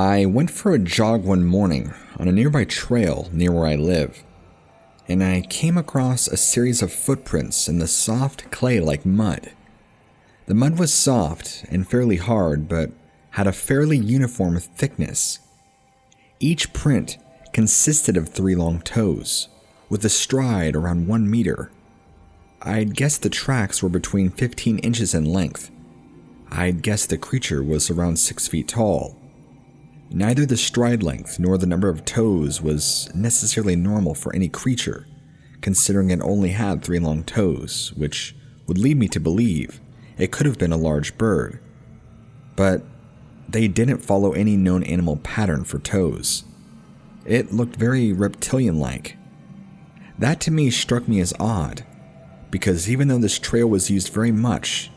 I went for a jog one morning on a nearby trail near where I live, and I came across a series of footprints in the soft clay-like mud. The mud was soft and fairly hard, but had a fairly uniform thickness. Each print consisted of 3 long toes, with a stride around 1 meter. I'd guess the tracks were between 15 inches in length. I'd guess the creature was around 6 feet tall. Neither the stride length nor the number of toes was necessarily normal for any creature, considering it only had 3 long toes, which would lead me to believe it could have been a large bird. But they didn't follow any known animal pattern for toes. It looked very reptilian-like. That to me struck me as odd, because even though this trail was used very much,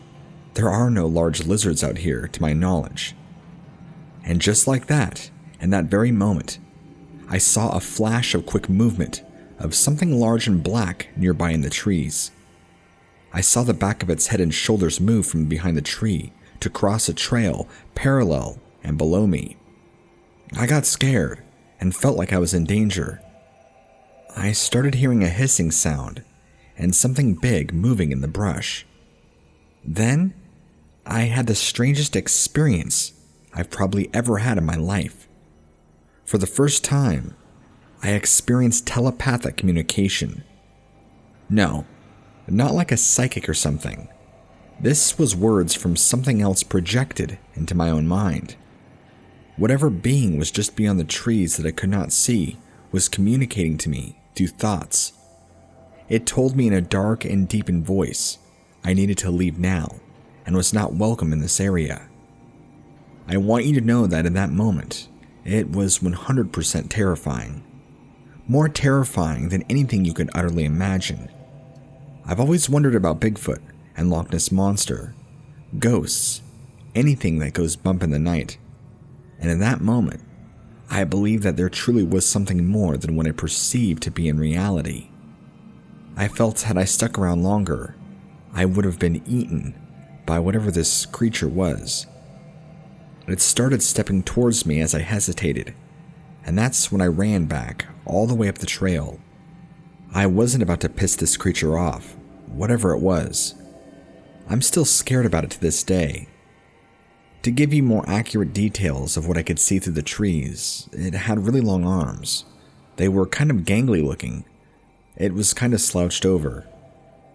there are no large lizards out here to my knowledge. And just like that, in that very moment, I saw a flash of quick movement of something large and black nearby in the trees. I saw the back of its head and shoulders move from behind the tree to cross a trail parallel and below me. I got scared and felt like I was in danger. I started hearing a hissing sound and something big moving in the brush. Then, I had the strangest experience I've probably ever had in my life. For the first time, I experienced telepathic communication. No, not like a psychic or something. This was words from something else projected into my own mind. Whatever being was just beyond the trees that I could not see was communicating to me through thoughts. It told me in a dark and deepened voice I needed to leave now and was not welcome in this area. I want you to know that in that moment, it was 100% terrifying. More terrifying than anything you could utterly imagine. I've always wondered about Bigfoot and Loch Ness Monster, ghosts, anything that goes bump in the night. And in that moment, I believed that there truly was something more than what I perceived to be in reality. I felt had I stuck around longer, I would have been eaten by whatever this creature was. It started stepping towards me as I hesitated, and that's when I ran back all the way up the trail. I wasn't about to piss this creature off, whatever it was. I'm still scared about it to this day. To give you more accurate details of what I could see through the trees, it had really long arms. They were kind of gangly looking. It was kind of slouched over.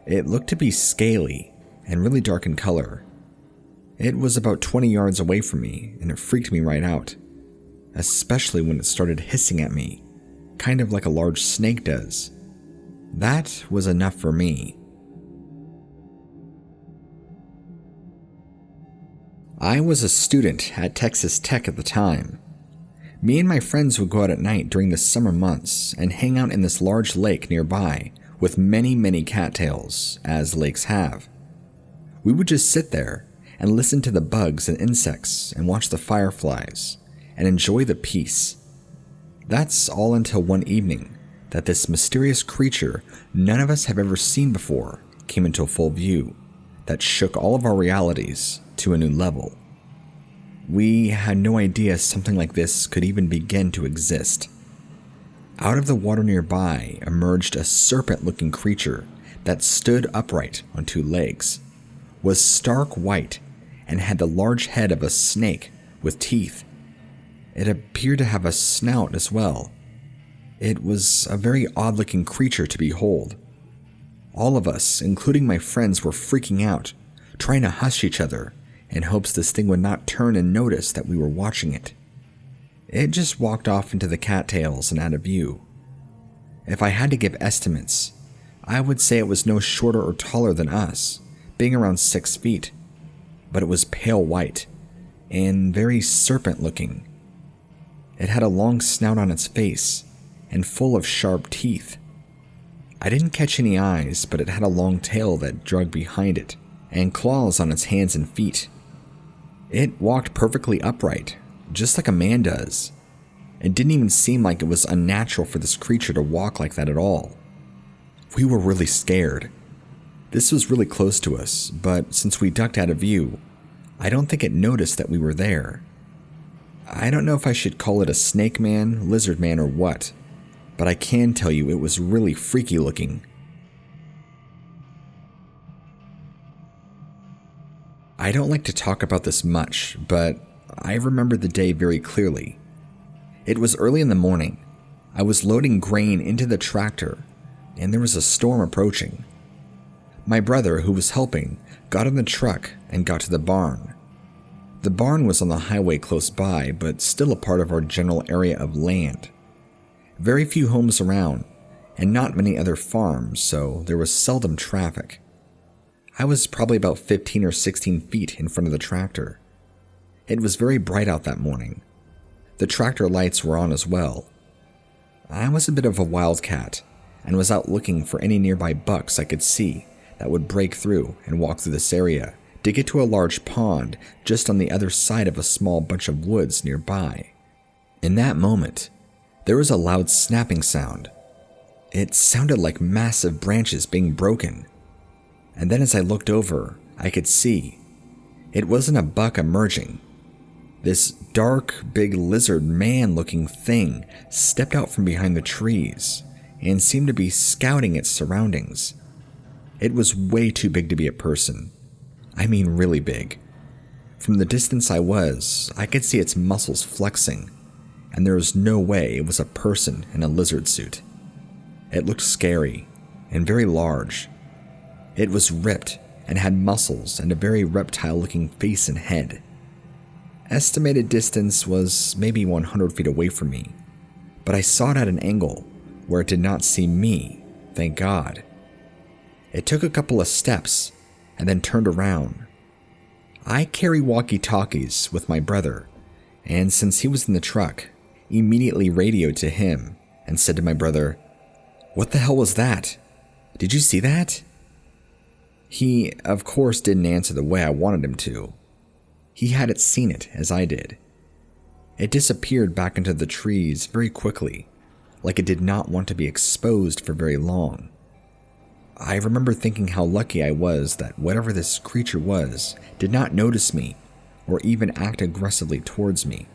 It looked to be scaly and really dark in color. It was about 20 yards away from me, and it freaked me right out, especially when it started hissing at me, kind of like a large snake does. That was enough for me. I was a student at Texas Tech at the time. Me and my friends would go out at night during the summer months and hang out in this large lake nearby with many cattails, as lakes have. We would just sit there and listen to the bugs and insects and watch the fireflies and enjoy the peace. That's all until one evening that this mysterious creature none of us have ever seen before came into full view that shook all of our realities to a new level. We had no idea something like this could even begin to exist. Out of the water nearby emerged a serpent-looking creature that stood upright on 2 legs, was stark white, and had the large head of a snake with teeth. It appeared to have a snout as well. It was a very odd-looking creature to behold. All of us, including my friends, were freaking out, trying to hush each other in hopes this thing would not turn and notice that we were watching it. It just walked off into the cattails and out of view. If I had to give estimates, I would say it was no shorter or taller than us, being around 6 feet, but it was pale white and very serpent-looking. It had a long snout on its face and full of sharp teeth. I didn't catch any eyes, but it had a long tail that dragged behind it and claws on its hands and feet. It walked perfectly upright, just like a man does. It didn't even seem like it was unnatural for this creature to walk like that at all. We were really scared. This was really close to us, but since we ducked out of view, I don't think it noticed that we were there. I don't know if I should call it a snake man, lizard man, or what, but I can tell you it was really freaky looking. I don't like to talk about this much, but I remember the day very clearly. It was early in the morning. I was loading grain into the tractor, and there was a storm approaching. My brother, who was helping, got in the truck and got to the barn. The barn was on the highway close by, but still a part of our general area of land. Very few homes around, and not many other farms, so there was seldom traffic. I was probably about 15 or 16 feet in front of the tractor. It was very bright out that morning. The tractor lights were on as well. I was a bit of a wildcat, and was out looking for any nearby bucks I could see that would break through and walk through this area to get to a large pond just on the other side of a small bunch of woods nearby. In that moment, there was a loud snapping sound. It sounded like massive branches being broken. And then as I looked over, I could see it wasn't a buck emerging. This dark, big lizard man-looking thing stepped out from behind the trees and seemed to be scouting its surroundings. It was way too big to be a person. I mean really big. From the distance I could see its muscles flexing, and there was no way it was a person in a lizard suit. It looked scary and very large. It was ripped and had muscles and a very reptile-looking face and head. Estimated distance was maybe 100 feet away from me, but I saw it at an angle where it did not see me, thank God. It took a couple of steps and then turned around. I carry walkie-talkies with my brother, and since he was in the truck, immediately radioed to him and said to my brother, "What the hell was that? Did you see that?" He, of course, didn't answer the way I wanted him to. He hadn't seen it as I did. It disappeared back into the trees very quickly, like it did not want to be exposed for very long. I remember thinking how lucky I was that whatever this creature was did not notice me or even act aggressively towards me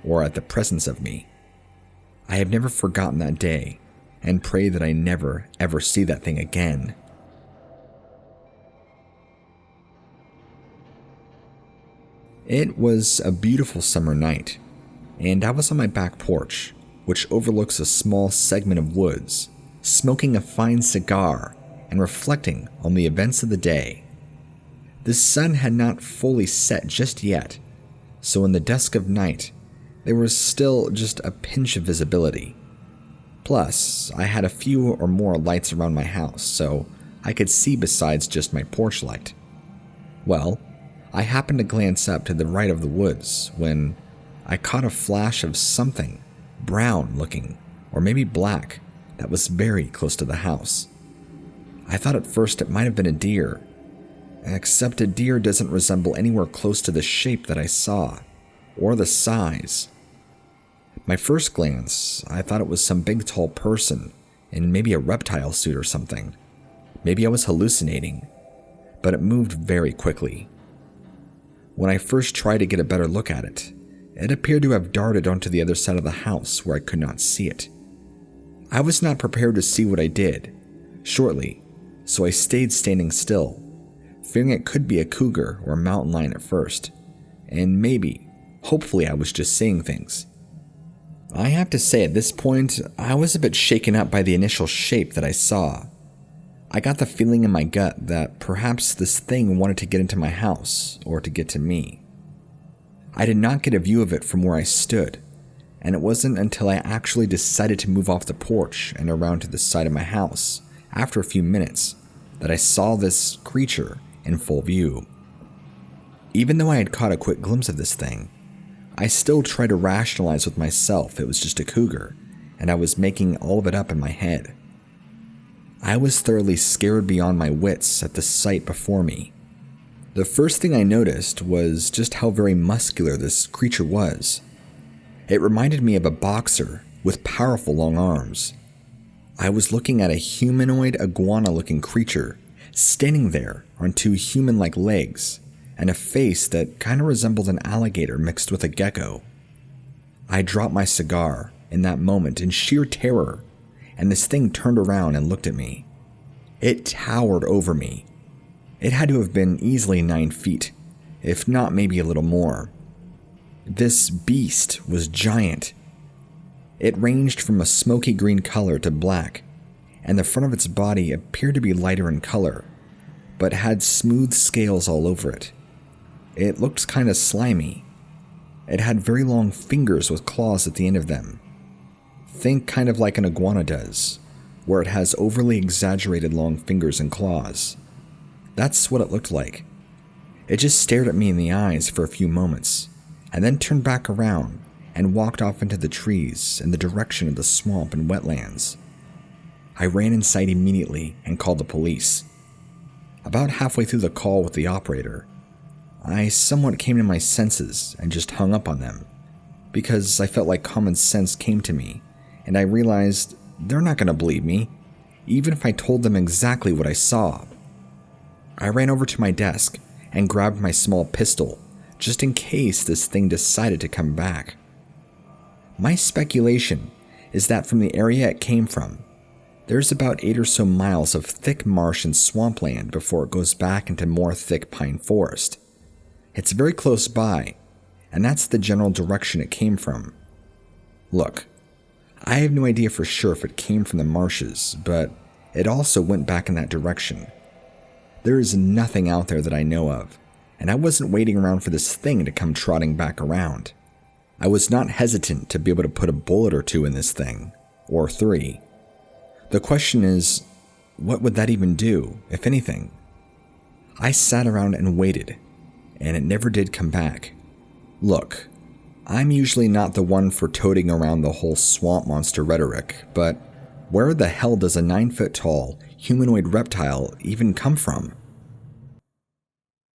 or at the presence of me. I have never forgotten that day and pray that I never ever see that thing again. It was a beautiful summer night, and I was on my back porch, which overlooks a small segment of woods, smoking a fine cigar and reflecting on the events of the day. The sun had not fully set just yet, so in the dusk of night, there was still just a pinch of visibility. Plus, I had a few or more lights around my house, so I could see besides just my porch light. Well, I happened to glance up to the right of the woods when I caught a flash of something brown looking, or maybe black, that was very close to the house. I thought at first it might have been a deer, except a deer doesn't resemble anywhere close to the shape that I saw, or the size. My first glance, I thought it was some big tall person in maybe a reptile suit or something. Maybe I was hallucinating, but it moved very quickly. When I first tried to get a better look at it, it appeared to have darted onto the other side of the house where I could not see it. I was not prepared to see what I did shortly, so I stayed standing still, fearing it could be a cougar or a mountain lion at first, and maybe, hopefully I was just seeing things. I have to say at this point, I was a bit shaken up by the initial shape that I saw. I got the feeling in my gut that perhaps this thing wanted to get into my house or to get to me. I did not get a view of it from where I stood, and it wasn't until I actually decided to move off the porch and around to the side of my house, after a few minutes, that I saw this creature in full view. Even though I had caught a quick glimpse of this thing, I still tried to rationalize with myself it was just a cougar, and I was making all of it up in my head. I was thoroughly scared beyond my wits at the sight before me. The first thing I noticed was just how very muscular this creature was. It reminded me of a boxer with powerful long arms. I was looking at a humanoid iguana-looking creature standing there on two human-like legs and a face that kind of resembled an alligator mixed with a gecko. I dropped my cigar in that moment in sheer terror, and this thing turned around and looked at me. It towered over me. It had to have been easily 9 feet, if not maybe a little more. This beast was giant. It ranged from a smoky green color to black, and the front of its body appeared to be lighter in color, but had smooth scales all over it. It looked kind of slimy. It had very long fingers with claws at the end of them. Think kind of like an iguana does, where it has overly exaggerated long fingers and claws. That's what it looked like. It just stared at me in the eyes for a few moments, and then turned back around and walked off into the trees in the direction of the swamp and wetlands. I ran inside immediately and called the police. About halfway through the call with the operator, I somewhat came to my senses and just hung up on them, because I felt like common sense came to me, and I realized they're not going to believe me, even if I told them exactly what I saw. I ran over to my desk and grabbed my small pistol, just in case this thing decided to come back. My speculation is that from the area it came from, there's about 8 or so miles of thick marsh and swampland before it goes back into more thick pine forest. It's very close by, and that's the general direction it came from. Look, I have no idea for sure if it came from the marshes, but it also went back in that direction. There is nothing out there that I know of, and I wasn't waiting around for this thing to come trotting back around. I was not hesitant to be able to put a bullet or 2 in this thing, or 3. The question is, what would that even do, if anything? I sat around and waited, and it never did come back. Look, I'm usually not the one for toting around the whole swamp monster rhetoric, but where the hell does a 9-foot tall humanoid reptile even come from?